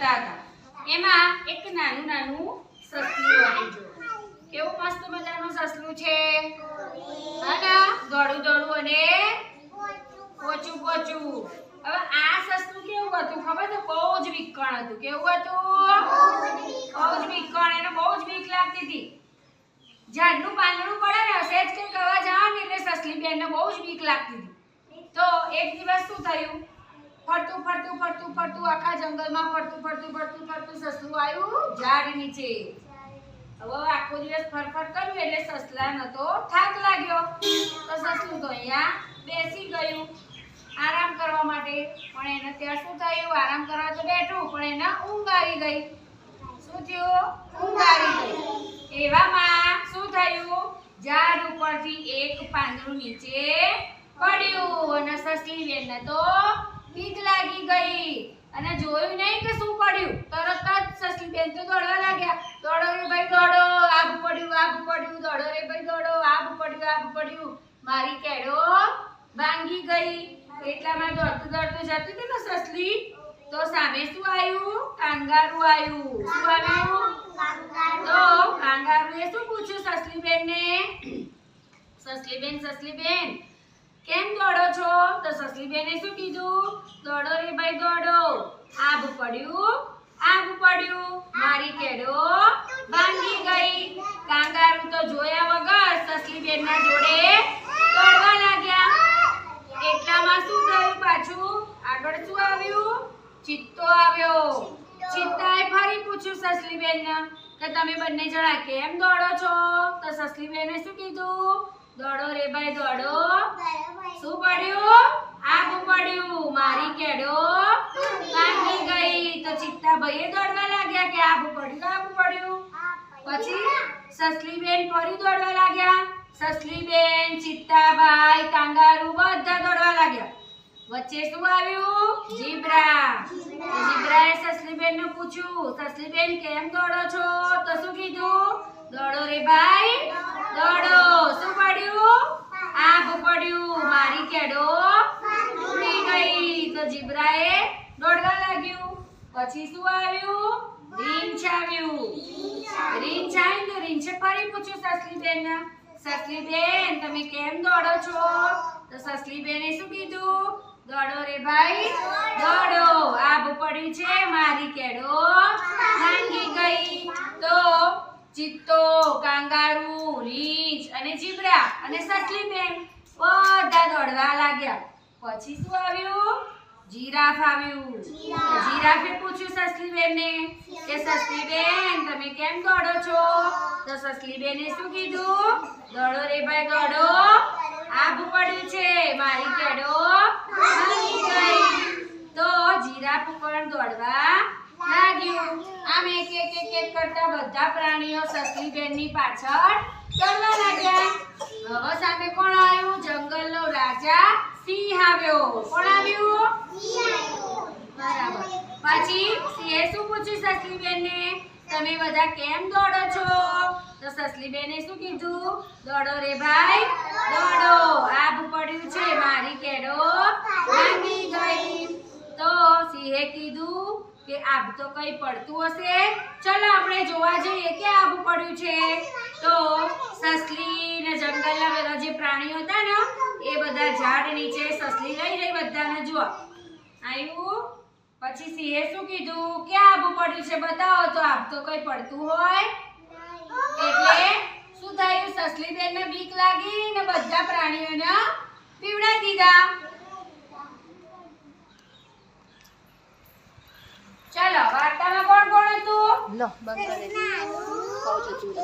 જતા હતા. એમાં એક નાનું નાનું સસલું હતું. જો કેવું મસ્ત મજાનું સસલું છે. હા, દોડું દોડું અને પોચું પોચું. હવે આ સસલું કેવું હતું ખબર છે? બહુ જ વિકણ હતું. કેવું હતું? બહુ જ વિકણ. એને બહુ જ બીક લાગતી હતી. ઝાડનું પાંદડું પડે ને સહેજ કંઈક અવાજ આવે ને એટલે સસલી બેનને બહુ જ બીક લાગતી હતી. તો એક દિવસ શું થયું? ફરતું ફરતું ફરતું ફરતું આખા જંગલમાં ફરતું સસલું આવ્યું ઝાડ નીચે. હવે આખો દિવસ ફરફર કર્યું એટલે સસલાને તો થાક લાગ્યો. તો સસલું તો અહીંયા બેસી ગયું આરામ કરવા માટે. પણ એને ત્યાં શું થયું? આરામ કરવા તો બેઠું પણ એને ઊંઘ આવી ગઈ. શું થયું? ઊંઘ આવી ગઈ. એવામાં શું થયું? ઝાડ ઉપરથી એક પાંદડું નીચે પડ્યું અને સસલી બેનને તો બીક લાગી ગઈ અને જોયું નહીં કે શું પડ્યું. તરત જ સસલી બેન તો દોડવા લાગ્યા. દોડો રે ભાઈ દોડો, આગ પડ્યું, દોડો રે ભાઈ દોડો, આગ પડ્યું. મારી કેડો ભાંગી ગઈ. એટલામાં દોડતું દોડતું જતી હતી ને સસલી, તો સામે શું આવ્યું? કાંગારું આવ્યું. શું આવ્યું? તો કાંગારુએ શું પૂછ્યું સસલી બેનને? સસલી બેન કેમ દોડો છો? તો સસલી બેને શું કીધું? દોડો રે ભાઈ દોડો, આબ પડ્યું, મારી કેડો ભાંગી ગઈ. કાંગારુ તો જોયા વગર સસલી બેનના જોડે દોડવા લાગ્યા. એટલામાં શું થયું? પાછું આગળ શું આવ્યું? ચિત્તો આવ્યો. ચિત્તાએ ફરી પૂછ્યું સસલી બેનને કે તમે બંને જણા કેમ દોડો છો? તો સસલી બેને શું કીધું? દોડો રે ભાઈ દોડો. શું પડ્યું? આગ પડ્યું, મારી કેડો ભાંગી ગઈ. તો ચિત્તા ભાઈએ દોડવા લાગ્યા કે આગ પડ્યું. પછી સસલી બેન ફરી દોડવા લાગ્યા. સસલી બેન, ચિત્તાભાઈ, કાંગારુ બધા દોડવા લાગ્યા. વચ્ચે શું આવ્યું? ઝીબ્રા. ઝીબ્રાએ સસલી બેનને પૂછ્યું, સસલી બેન કેમ દોડો છો? તો શું કીધું? દોડો રે ભાઈ દોડો. શું પડ્યું? આગ પડ્યું, મારી કેડો ઉડી ગઈ. તો ઝીબ્રાએ દોડવા લાગ્યું. પછી શું આવ્યું? રીંછ આવ્યું. રીંછ આવ્યું તો રીંછે ફરી પૂછ્યું સસલી બેનને, સસલી બેન તમે કેમ દોડો છો? તો સસલી બેને શું કીધું? દોડો રે ભાઈ દોડો, આબ પડ્યું છે, મારી કેડો ભાંગી ગઈ. તો ચિત્તો, કાંગારુ, રીંછ અને ઝીબ્રા અને સસલી બેન બધા દોડવા લાગ્યા. પછી શું આવ્યું? જીરાફ આવ્યું. જીરાફે પૂછ્યું સસલી બેનને કે સસલી બેન તમે કેમ દોડો છો? તો સસલી બેને શું કીધું? દોડો રે ભાઈ દોડો, આબ પડ્યું છે, મારી કેડો ભાંગી ગઈ. તો જીરાફ પણ દોડવા લાગ્યું. આમ એક કરતા બધા પ્રાણીઓ સસલી બેનની પાછળ દોડવા લાગ્યા. હવે સામે કોણ આવ્યું? જંગલનો રાજા સિંહ આવ્યો. કોણ આવ્યું? બરાબર. પછી સિંહે શું પૂછ્યું સસલી બેનને? તમે બધા કેમ દોડો છો? તો સસલી બેને શું કીધું? દોડો રે ભાઈ દોડો, આબ પડ્યું છે, મારી કેડો ભાંગી ગઈ. તો સિંહે કીધું કે આબ તો કઈ પડતું હશે, ચલો આપણે જોવા જઈએ કે આબ પડ્યું છે. તો સસલી ને જંગલના બધા જે પ્રાણીઓ હતા ને એ બધા ઝાડ નીચે સસલી લઈ જઈ બધાને જોવા આવ્યું. પછી સિંહે શું કીધું કે આબ પડ્યું છે, બતાવો. તો આબ તો કઈ પડતું હોય એટલે શું થયું? સસલી બેનને બીક લાગી ને બધા પ્રાણીઓને પીવડાવી દીધા. ચાલો વાર્તામાં કોણ કોણ હતું? લો બંધ કરી દે. કહું છું